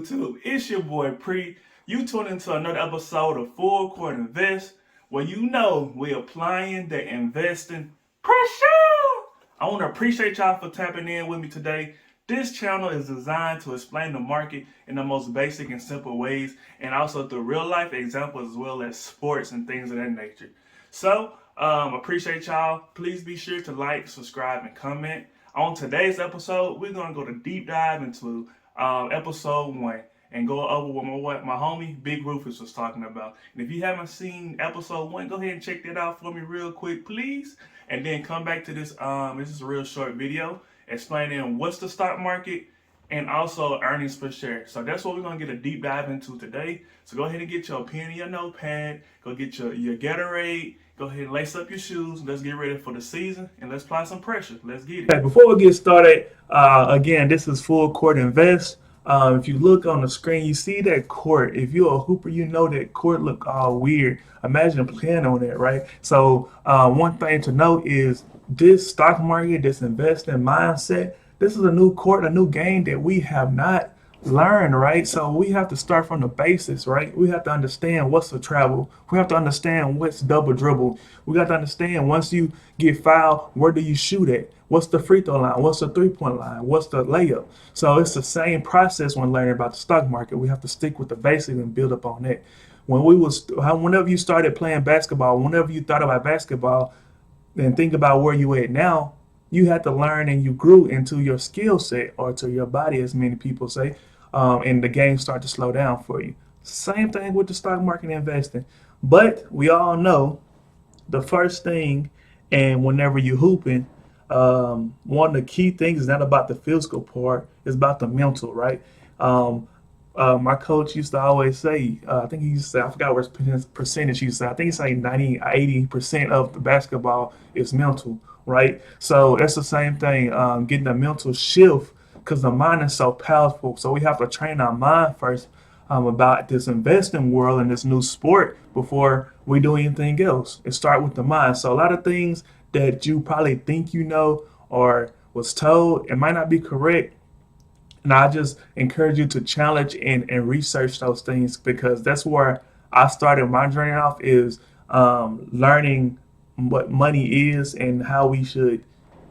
YouTube? It's your boy Pre. You tune into another episode of Full Court Invest, where you know we're applying the investing pressure. I want to appreciate y'all for tapping in with me today. This channel is designed to explain the market in the most basic and simple ways, and also through real life examples as well as sports and things of that nature. So, appreciate y'all. Please be sure to like, subscribe, and comment. On today's episode, we're gonna go to deep dive into episode 1 and go over what my homie Big Rufus was talking about. And if you haven't seen episode 1, go ahead and check that out for me real quick, please. And then come back to this. This is a real short video explaining what's the stock market and also earnings per share. So that's what we're gonna get a deep dive into today. So go ahead and get your pen and your notepad. Go get your Gatorade. Go ahead and lace up your shoes. Let's get ready for the season and let's apply some pressure. Let's get it. Okay, before we get started, again, this is Full Court Invest. If you look on the screen, you see that court. If you're a hooper, you know that court look all weird. Imagine playing on that, right? So one thing to note is this stock market, this investing mindset, this is a new court, a new game that we have not learned, right? So we have to start from the basics, right? We have to understand what's a travel. We have to understand what's double dribble. We got to understand once you get fouled, where do you shoot at? What's the free throw line? What's the 3-point line? What's the layup? So it's the same process when learning about the stock market. We have to stick with the basics and build up on that. Whenever you started playing basketball, whenever you thought about basketball, and think about where you at now, you had to learn and you grew into your skill set or to your body, as many people say, and the game start to slow down for you. Same thing with the stock market investing. But we all know the first thing, and whenever you hooping, one of the key things is not about the physical part, it's about the mental, right? My coach used to always say, I think he used to say, I forgot what percentage he used to say, I think it's like 80% of the basketball is mental, right? So it's the same thing, getting a mental shift because the mind is so powerful. So we have to train our mind first about this investing world and this new sport before we do anything else. It starts with the mind. So a lot of things that you probably think you know or was told, it might not be correct. And I just encourage you to challenge and research those things because that's where I started my journey off is learning what money is and how we should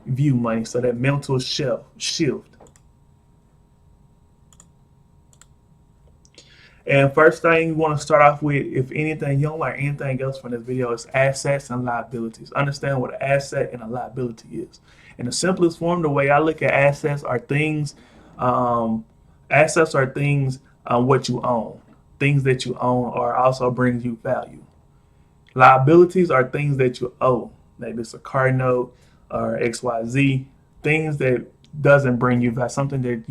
view money. So that mental shift. And first thing you want to start off with, if anything, you don't learn anything else from this video, is assets and liabilities. Understand what an asset and a liability is. In the simplest form, the way I look at assets are things what you own. Things that you own are also brings you value. Liabilities are things that you owe. Maybe it's a car note or XYZ. Things that doesn't bring you value. Something that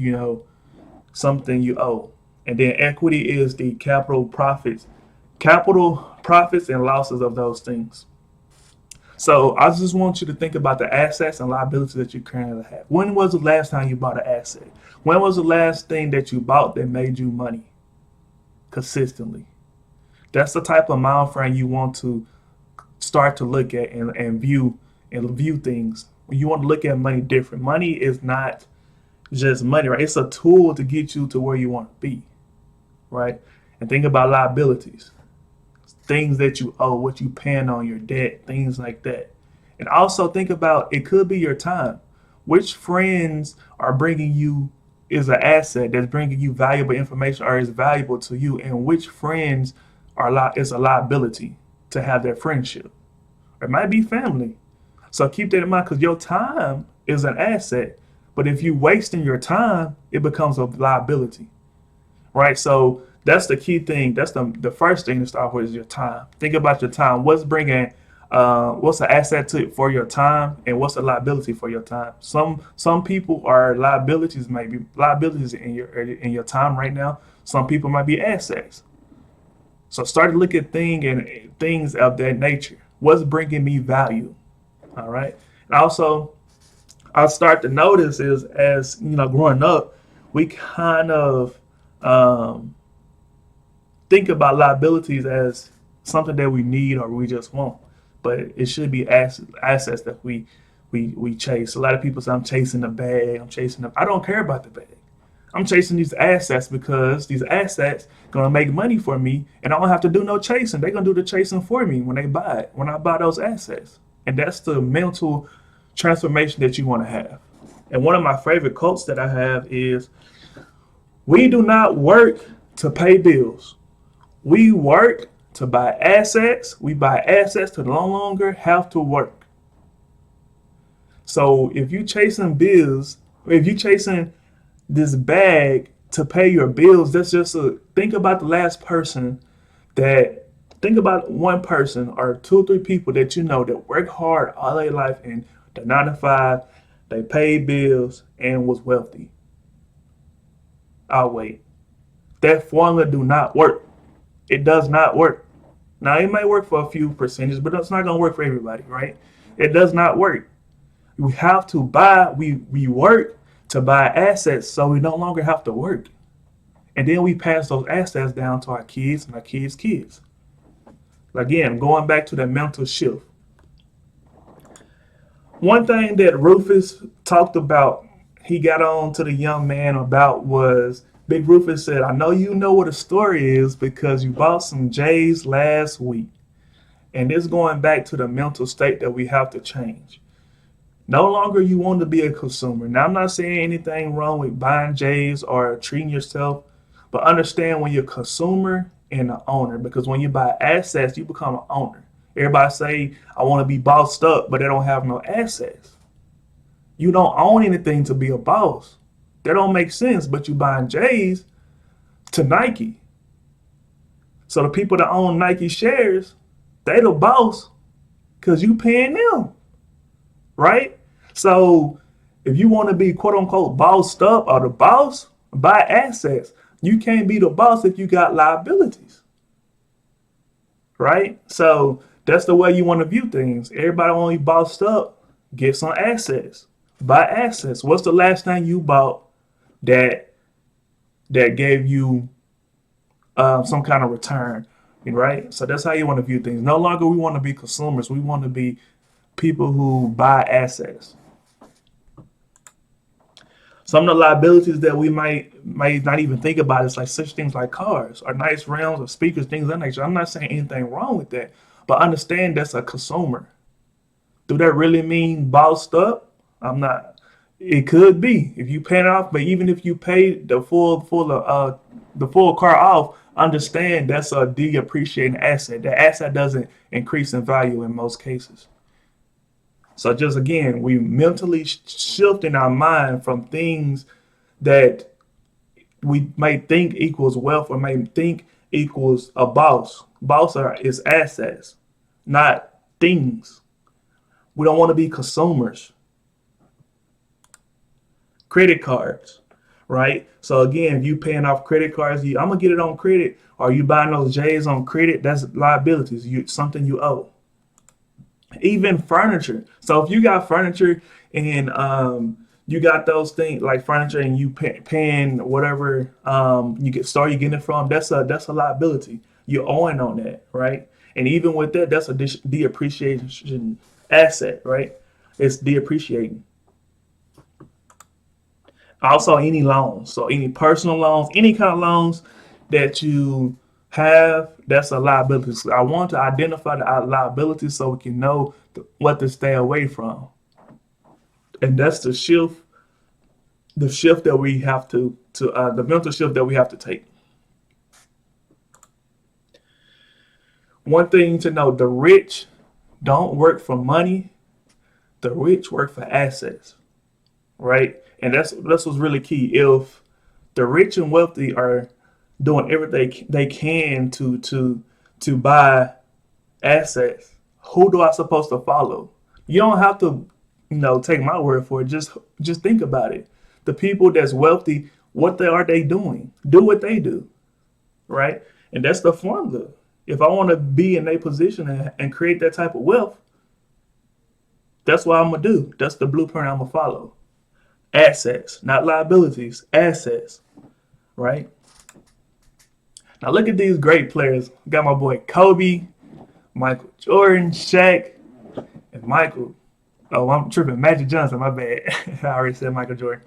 something you owe. And then equity is the capital profits and losses of those things. So I just want you to think about the assets and liabilities that you currently have. When was the last time you bought an asset? When was the last thing that you bought that made you money consistently? That's the type of mind frame you want to start to look at and view things. You want to look at money different. Money is not just money, right? It's a tool to get you to where you want to be, right? And think about liabilities. Things that you owe, what you paying on your debt, things like that. And also think about, it could be your time. Which friends are bringing you is an asset that's bringing you valuable information or is valuable to you, and which friends is a liability to have that friendship. It might be family. So keep that in mind because your time is an asset. But if you wasting your time, it becomes a liability, right? So that's the key thing. That's the first thing to start with is your time. Think about your time. What's an asset for your time, and what's a liability for your time? Some people are liabilities, maybe liabilities in your time right now. Some people might be assets. So start to look at things of that nature. What's bringing me value? All right. And also, I start to notice is as growing up, we kind of think about liabilities as something that we need or we just want, but it should be assets that we chase. A lot of people say, I'm chasing the bag. I don't care about the bag. I'm chasing these assets because these assets gonna make money for me, and I don't have to do no chasing. They're gonna do the chasing for me when they buy it, when I buy those assets. And that's the mental transformation that you want to have. And one of my favorite quotes that I have is, "We do not work to pay bills. We work to buy assets. We buy assets to no longer have to work." So if you chasing bills, if you chasing this bag to pay your bills, that's just a think about the last person that think about one person or two or three people that you know that work hard all their life and the 9 to 5, they paid bills and was wealthy. I'll wait. That formula do not work. It does not work. Now it may work for a few percentages, but it's not gonna work for everybody, right? It does not work. We have to buy, we work to buy assets so we no longer have to work. And then we pass those assets down to our kids and our kids' kids. Again, going back to that mental shift. One thing that Rufus talked about, he got on to the young man about was Big Rufus said, "I know you know what a story is because you bought some J's last week." And this going back to the mental state that we have to change. No longer you want to be a consumer. Now I'm not saying anything wrong with buying J's or treating yourself, but understand when you're a consumer and an owner, because when you buy assets, you become an owner. Everybody say, "I want to be bossed up," but they don't have no assets. You don't own anything to be a boss. That don't make sense, but you buying J's to Nike. So the people that own Nike shares, they the boss because you paying them, right? So if you want to be quote unquote bossed up or the boss, buy assets. You can't be the boss if you got liabilities, right? So that's the way you want to view things. Everybody only bossed up, get some assets, buy assets. What's the last thing you bought that gave you some kind of return, right? So that's how you want to view things. No longer we want to be consumers. We want to be people who buy assets. Some of the liabilities that we might not even think about is like such things like cars or nice rims or speakers, things of that nature. I'm not saying anything wrong with that, but understand that's a consumer. Do that really mean bossed up? I'm not. It could be if you pay it off, but even if you pay the full car off, understand that's a depreciating asset. The asset doesn't increase in value in most cases. So just again, we mentally shifting our mind from things that we may think equals wealth or may think equals a boss. Is assets, not things. We don't want to be consumers. Credit cards, right? So again, if you paying off credit cards, I'm gonna get it on credit, or you buying those J's on credit, that's liabilities. Something you owe. Even furniture. So if you got furniture and you got those things like furniture and you paying whatever you get store you getting it from, that's a liability. You're owing on that, right? And even with that, that's a depreciation asset, right? It's depreciating. Also, any loans. So any personal loans, any kind of loans that you have, that's a liability. So I want to identify the liabilities so we can know what to stay away from. And that's the shift that we have to the mental shift that we have to take. One thing to know: the rich don't work for money. The rich work for assets, right? And that's what's really key. If the rich and wealthy are doing everything they can to buy assets, who do I supposed to follow? You don't have to, take my word for it. Just think about it. The people that's wealthy, what they doing? Do what they do, right? And that's the formula. If I want to be in a position and create that type of wealth, that's what I'm gonna do. That's the blueprint I'm gonna follow. Assets, not liabilities. Assets, right? Now look at these great players. Got my boy Kobe, Michael Jordan, Shaq, and Michael. Oh, I'm tripping. Magic Johnson. My bad. I already said Michael Jordan.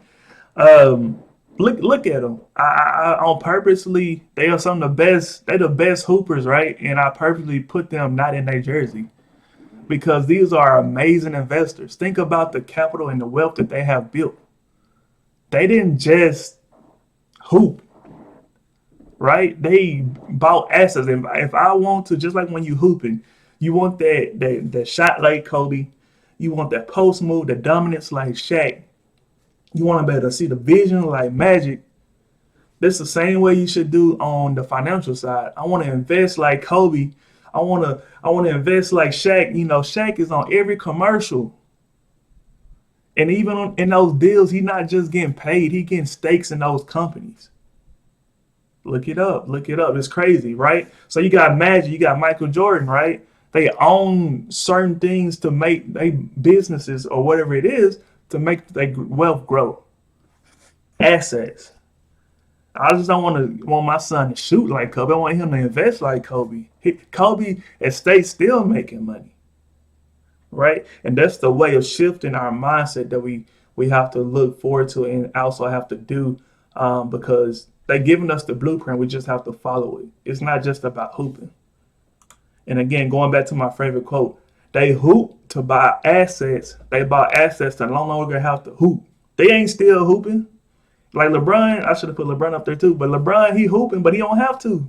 Um, Look at them. I on purposely, they are some of the best. They the best hoopers, right? And I purposely put them not in their jersey because these are amazing investors. Think about the capital and the wealth that they have built. They didn't just hoop, right? They bought assets. And if I want to, just like when you hooping, you want that shot like Kobe, you want that post move, the dominance like Shaq. You want to be able to see the vision like Magic. That's the same way you should do on the financial side. I want to invest like Kobe. I want to invest like Shaq. You know, Shaq is on every commercial. And even in those deals, he's not just getting paid, he getting stakes in those companies. Look it up. Look it up. It's crazy, right? So you got Magic, you got Michael Jordan, right? They own certain things to make they businesses or whatever it is to make their wealth grow. Assets. I just don't want my son to shoot like Kobe. I want him to invest like Kobe. Kobe at state still making money, right? And that's the way of shifting our mindset that we have to look forward to and also have to do, because they're giving us the blueprint. We just have to follow it. It's not just about hooping. And again, going back to my favorite quote, they hoop to buy assets. They bought assets to no longer have to hoop. They ain't still hooping. Like LeBron, I should have put LeBron up there too. But LeBron, he hooping, but he don't have to.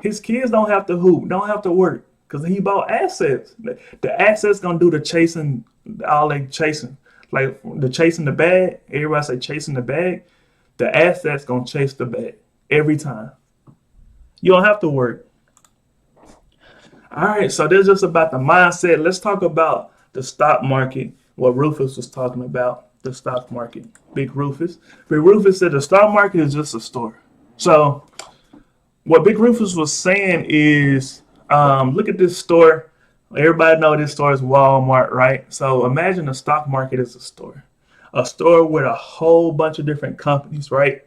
His kids don't have to hoop, don't have to work, because he bought assets. The assets gonna do the chasing, all they chasing, like the chasing the bag. Everybody say chasing the bag. The assets gonna chase the bag every time. You don't have to work. All right, so this is just about the mindset. Let's talk about the stock market. What Rufus was talking about, the stock market. Big Rufus. Big Rufus said the stock market is just a store. So what Big Rufus was saying is, look at this store. Everybody know this store is Walmart, right? So imagine the stock market is a store with a whole bunch of different companies, right?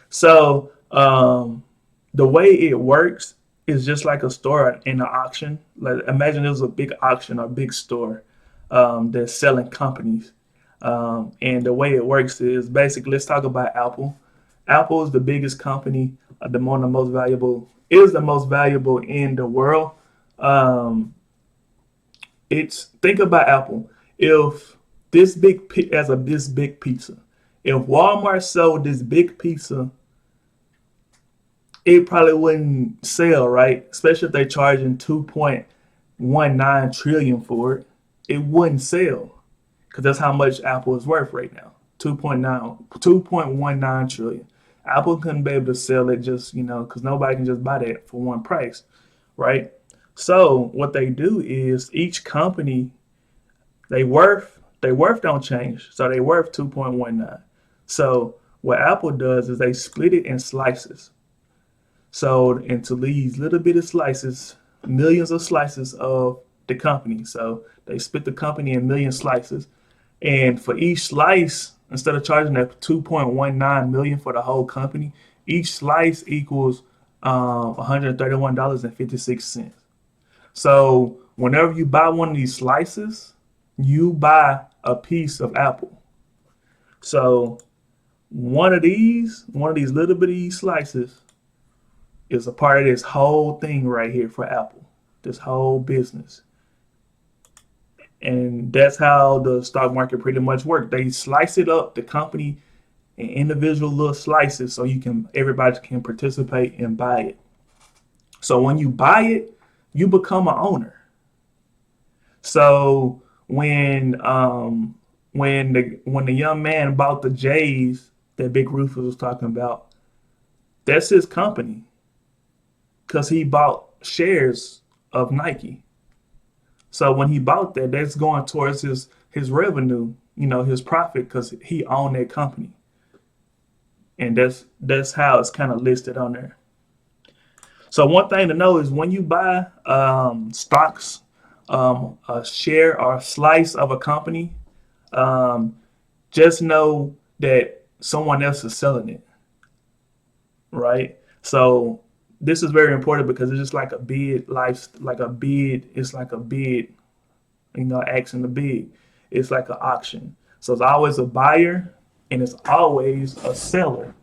So the way it works is just like a store in an auction. Like imagine there's a big auction or big store that's selling companies. And the way it works is basically, let's talk about Apple. Apple is the biggest company, the most valuable, is the most valuable in the world. Um, it's think about Apple. If this big pizza, if Walmart sold this big pizza, it probably wouldn't sell, right? Especially if they're charging 2.19 trillion for it, it wouldn't sell because that's how much Apple is worth right now. 2.19 trillion. Apple couldn't be able to sell it just, because nobody can just buy that for one price, right? So what they do is each company, they worth don't change. So they worth 2.19. So what Apple does is they split it in slices. So into these little bitty slices, millions of slices of the company. So they split the company in million slices. And for each slice, instead of charging that 2.19 million for the whole company, each slice equals $131.56. So whenever you buy one of these slices, you buy a piece of Apple. So one of these little bitty slices is a part of this whole thing right here for Apple, this whole business. And that's how the stock market pretty much works. They slice it up, the company, in individual little slices, so everybody can participate and buy it. So when you buy it, you become an owner. So when the young man bought the Jays that Big Rufus was talking about, that's his company because he bought shares of Nike. So when he bought that, that's going towards his revenue, his profit, because he owned that company, and that's how it's kind of listed on there. So one thing to know is when you buy stocks, a share or a slice of a company, um, just know that someone else is selling it, right? So this is very important because it's just like a bid life, like a bid. It's like a bid, action the bid. It's like an auction. So it's always a buyer and it's always a seller.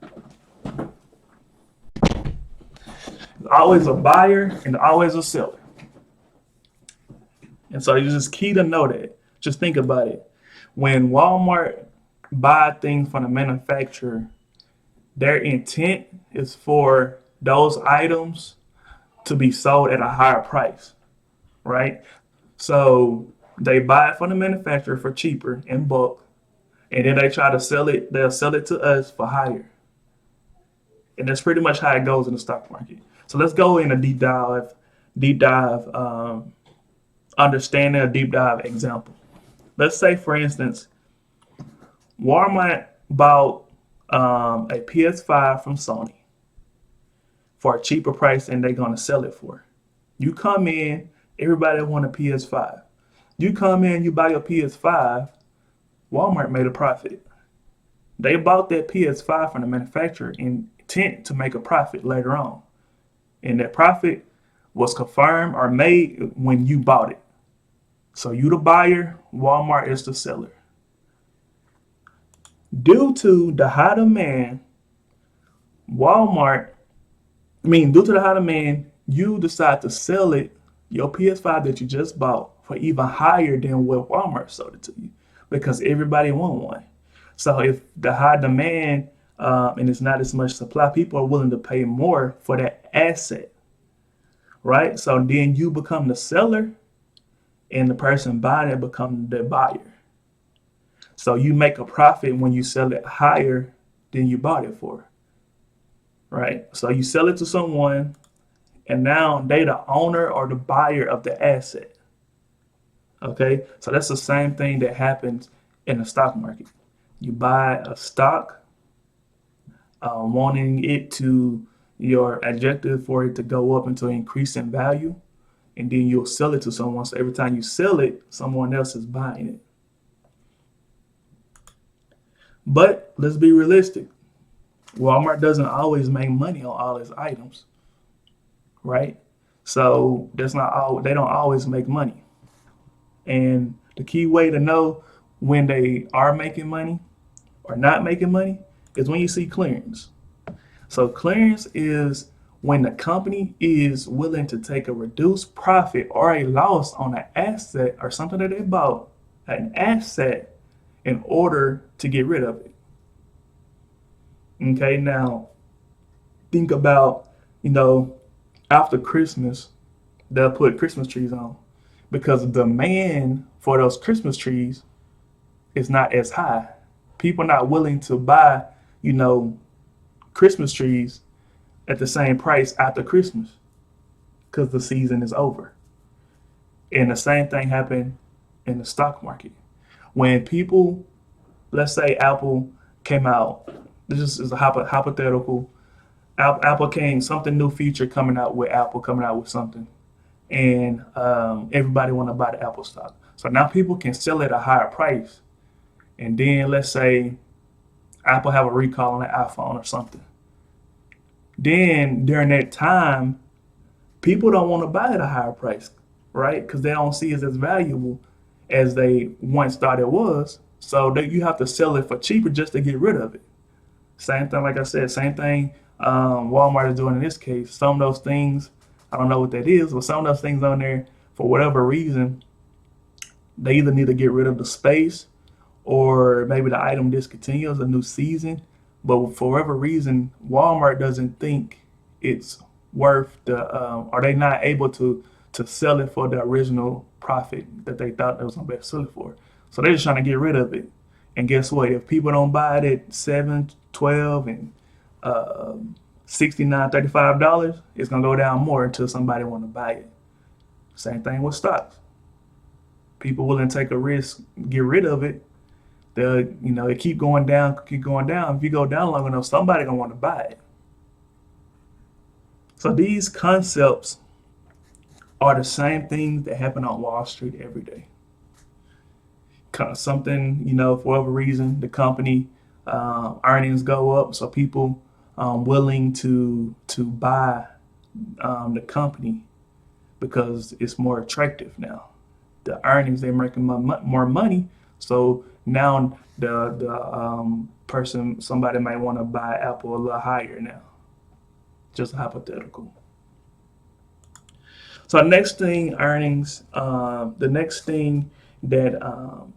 There's always a buyer and always a seller. And so it's just key to know that. Just think about it. When Walmart buy things from the manufacturer, their intent is for those items to be sold at a higher price, right? So they buy it from the manufacturer for cheaper in bulk, and then they try to sell it. They'll sell it to us for higher, and that's pretty much how it goes in the stock market. So let's go in a deep dive understanding, a deep dive example. Let's say, for instance, Walmart bought a PS5 from Sony for a cheaper price than they're going to sell it for. You come in, everybody want a PS5. You come in, you buy your PS5, Walmart made a profit. They bought that PS5 from the manufacturer in intent to make a profit later on. And that profit was confirmed or made when you bought it. So you the buyer, Walmart is the seller. Due to the high demand, due to the high demand, you decide to sell it, your PS5 that you just bought, for even higher than what Walmart sold it to you because everybody want one. So if the high demand and it's not as much supply, people are willing to pay more for that asset, right? So then you become the seller and the person buying it becomes the buyer. So you make a profit when you sell it higher than you bought it for, right? So you sell it to someone, and now they the owner or the buyer of the asset. Okay, so that's the same thing that happens in the stock market. You buy a stock, wanting it to your objective for it to go up into increase in value, and then you'll sell it to someone. So every time you sell it, someone else is buying it. But let's be realistic. Walmart doesn't always make money on all its items, right? So that's not all. They don't always make money. And the key way to know when they are making money or not making money is when you see clearance. So clearance is when the company is willing to take a reduced profit or a loss on an asset or something that they bought, an asset, in order to get rid of it. Okay, now think about, after Christmas, they'll put Christmas trees on because the demand for those Christmas trees is not as high. People are not willing to buy, Christmas trees at the same price after Christmas because the season is over. And the same thing happened in the stock market. When people, let's say Apple came out, this is a hypothetical. Apple came, something new feature coming out with Apple, coming out with something. And everybody want to buy the Apple stock. So now people can sell it at a higher price. And then let's say Apple have a recall on the iPhone or something. Then during that time, people don't want to buy it at a higher price, right? Because they don't see it as valuable as they once thought it was. So you have to sell it for cheaper just to get rid of it. Same thing, like I said, same thing Walmart is doing in this case. Some of those things, I don't know what that is, but some of those things on there, for whatever reason, they either need to get rid of the space or maybe the item discontinues a new season. But for whatever reason, Walmart doesn't think it's worth are they not able to sell it for the original profit that they thought they was gonna be able to sell it for. So they're just trying to get rid of it. And guess what? If people don't buy it at $7, $12, and $69, $35, it's gonna go down more until somebody want to buy it. Same thing with stocks. People willing to take a risk, get rid of it. It keep going down, keep going down. If you go down long enough, somebody gonna want to buy it. So these concepts are the same things that happen on Wall Street every day. Something, for whatever reason, the company earnings go up, so people willing to buy the company because it's more attractive now. The earnings, they're making more money, So now the person, somebody might want to buy Apple a little higher now. Just hypothetical. So next thing, earnings. The next thing that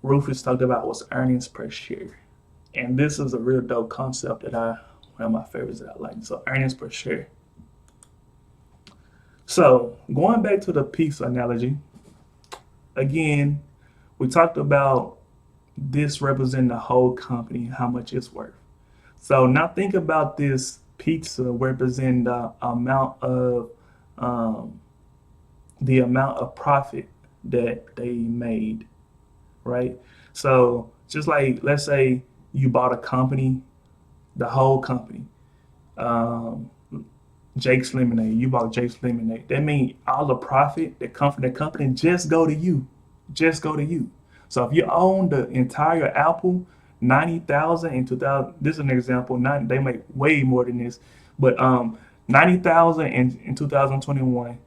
Rufus talked about was earnings per share, and this is a real dope concept that one of my favorites that I like. So earnings per share. So going back to the pizza analogy, again, we talked about this representing the whole company, how much it's worth. So now think about this pizza representing um, the amount of profit that they made, right? So just like, let's say you bought a company, the whole company, um, Jake's Lemonade. You bought Jake's Lemonade. That means all the profit that come from the company just go to you, just go to you. So if you own the entire Apple, 90,000 in 2000. This is an example. Not they make way more than this, but 90,000 in 2021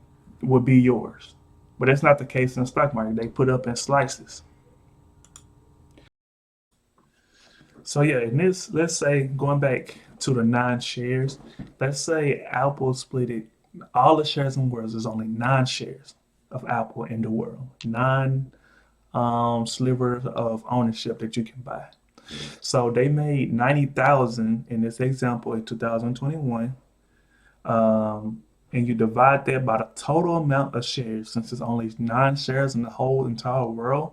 would be yours. But that's not the case in the stock market. They put up in slices. So yeah, in this, let's say going back to the 9 shares, let's say Apple split it, all the shares in the world, there's only 9 shares of Apple in the world, 9 slivers of ownership that you can buy. So they made 90,000 in this example in 2021, and you divide that by the total amount of shares, since there's only 9 shares in the whole entire world,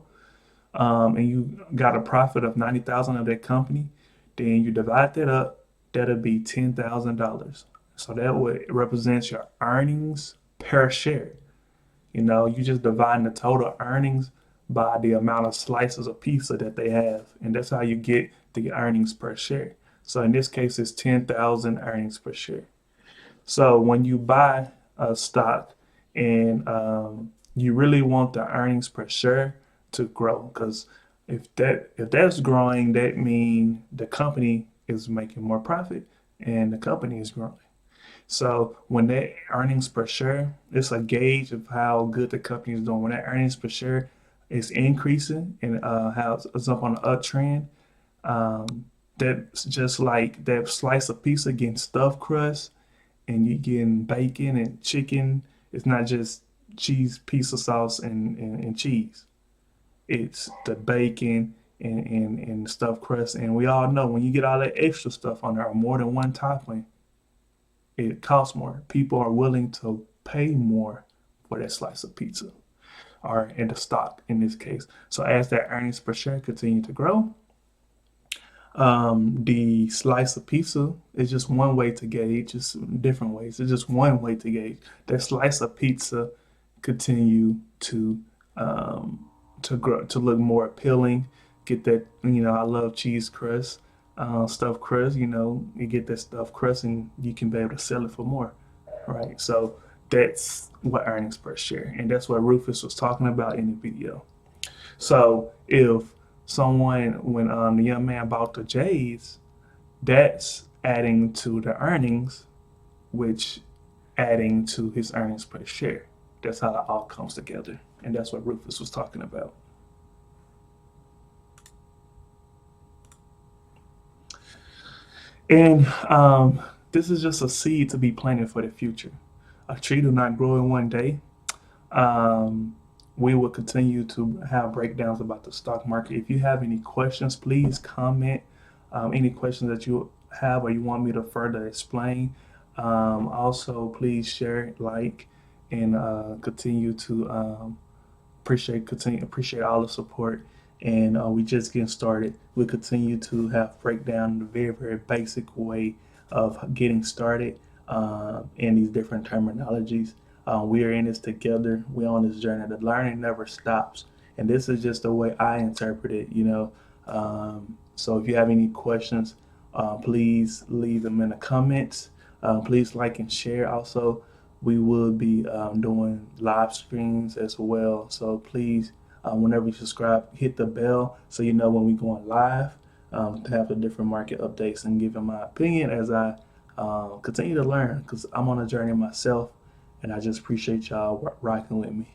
and you got a profit of 90,000 of that company, then you divide that up, that'll be $10,000. So that would represents your earnings per share. You just divide the total earnings by the amount of slices of pizza that they have, and that's how you get the earnings per share. So in this case, it's 10,000 earnings per share. So when you buy a stock and you really want the earnings per share to grow, because if that's growing, that means the company is making more profit and the company is growing. So when that earnings per share, it's a gauge of how good the company is doing. When that earnings per share is increasing and how it's up on the uptrend, um, that's just like that slice of pizza getting stuffed crust and you getting bacon and chicken. It's not just cheese, pizza sauce, and cheese. It's the bacon and the stuffed crust. And we all know when you get all that extra stuff on there, or more than one topping, it costs more. People are willing to pay more for that slice of pizza or in the stock in this case. So as that earnings per share continue to grow, the slice of pizza is just one way to gauge, just different ways. It's just one way to gauge. That slice of pizza continue um, to grow, to look more appealing. Get that, I love cheese crust, stuffed crust. You get that stuffed crust, and you can be able to sell it for more, right? So that's what earnings per share, and that's what Rufus was talking about in the video. So if when the young man bought the J's, that's adding to the earnings, which adding to his earnings per share. That's how it all comes together, and that's what Rufus was talking about. And this is just a seed to be planted for the future. A tree do not grow in one day. Um, we will continue to have breakdowns about the stock market. If you have any questions, please comment. Any questions that you have or you want me to further explain. Also, please share, like, and continue to appreciate all the support. And we just getting started. We continue to have breakdown the very very basic way of getting started in these different terminologies. We are in this together. We're on this journey. The learning never stops, and this is just the way I interpret it. So if you have any questions, please leave them in the comments. Please like and share. Also, we will be doing live streams as well. So please, whenever you subscribe, hit the bell so you know when we're going live, to have the different market updates and giving my opinion as I continue to learn, because I'm on a journey myself, and I just appreciate y'all rocking with me.